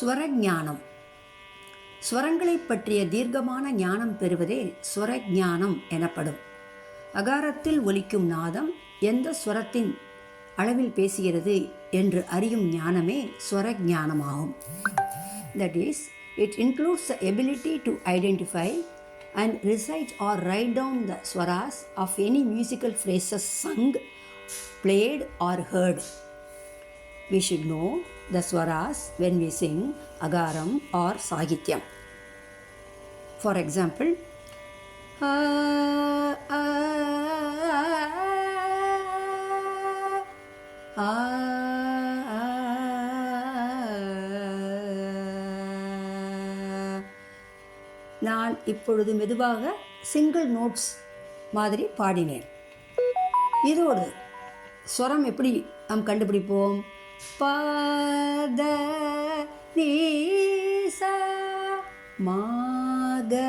ஸ்வரஞானம். ஸ்வரங்களை பற்றிய தீர்க்கமான ஞானம் பெறுவதே ஸ்வரஞானம் எனப்படும். அகாரத்தில் ஒலிக்கும் நாதம் எந்த ஸ்வரத்தின் அளவில் பேசுகிறது என்று அறியும் ஞானமே ஸ்வரஞானமாகும். That is, it includes the ability to identify and recite or write down the swaras of any musical phrases sung, played or heard. We should know the swaras when we sing agaram or sahityam. For example, நான் இப்பொழுது மெதுவாக single notes மாதிரி பாடினேன். இதோடு ஸ்வரம் எப்படி நாம் கண்டுபிடிப்போம்? பாத நீசா மாகரீசா.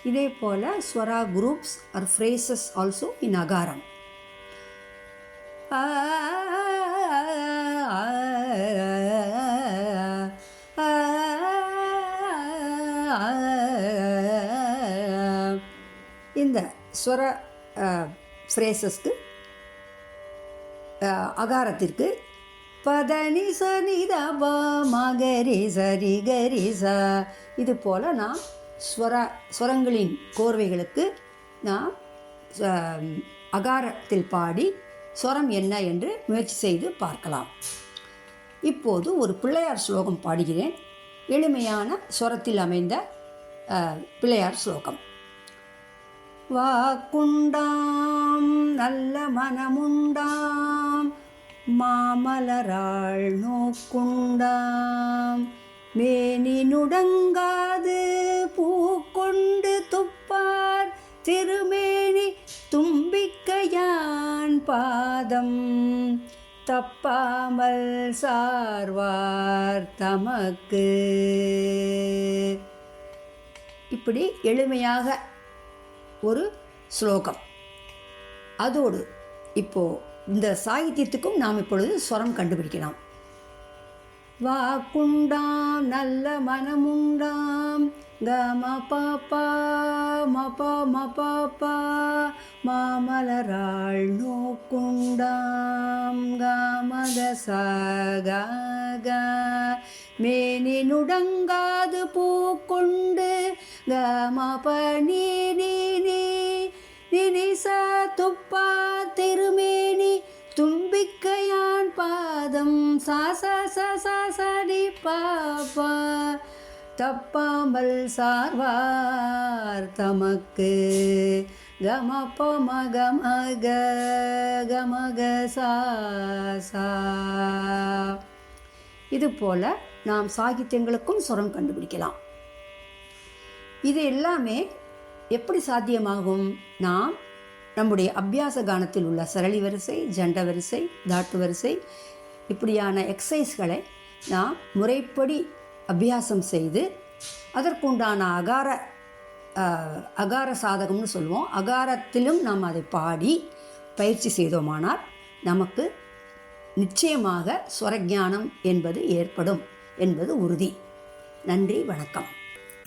இதே போல swara groups are phrases also in akaram. இந்த ஸ்வர ஃப்ரேசஸ்க்கு அகாரத்திற்கு பதனி சனிதப மகரி சரி கரிசா. இது போல் நாம் ஸ்வரங்களின் கோர்வைகளுக்கு நாம் அகாரத்தில் பாடி ஸ்வரம் என்ன என்று முயற்சி செய்து பார்க்கலாம். இப்போது ஒரு பிள்ளையார் ஸ்லோகம் பாடுகிறேன். எளிமையான ஸ்வரத்தில் அமைந்த பிள்ளையார் ஸ்லோகம். வாக்குண்டாம் நல்ல மனமுண்டாம் மாமலராள் நோக்குண்டாம் மேனி நுடங்காது பூக்கொண்டு துப்பார் திருமேனி தும்பிக்கையான் பாதம் தப்பாமல் சார்வார் தமக்கு. இப்படி எளிமையாக ஒரு ஸ்லோகம். அதோடு இப்போது இந்த சாகித்யத்துக்கும் நாம் இப்பொழுது ஸ்வரம் கண்டுபிடிக்கலாம். வாக்குண்டாம் நல்ல மனமுண்டாம் கம பாப்பா மப மபாப்பா மாமலராள் நோக்குண்டாம் காமத சாக மேனி நுடங்காது பூக்கொண்டு கமப நீ நினிசா துப்பா திருமேனி தும்பிக்கையான் பாதம் சாசடி பாப்பா தப்பாமல் சார்வார் தமக்கு கமப மகமக கமக சா. இது போல நாம் சாகித்யங்களுக்கும் ஸ்வரம் கண்டுபிடிக்கலாம். இது எல்லாமே எப்படி சாத்தியமாகும்? நாம் நம்முடைய அபியாச கானத்தில் உள்ள சரளி வரிசை, ஜண்ட வரிசை, தாட்டு வரிசை இப்படியான எக்ஸசைஸ்களை நாம் முறைப்படி அபியாசம் செய்து அதற்குண்டான அகார சாதகம்னு சொல்லுவோம். அகாரத்திலும் நாம் அதை பாடி பயிற்சி செய்தோமானால் நமக்கு நிச்சயமாக ஸ்வரஞானம் என்பது ஏற்படும் என்பது உறுதி. நன்றி, வணக்கம்.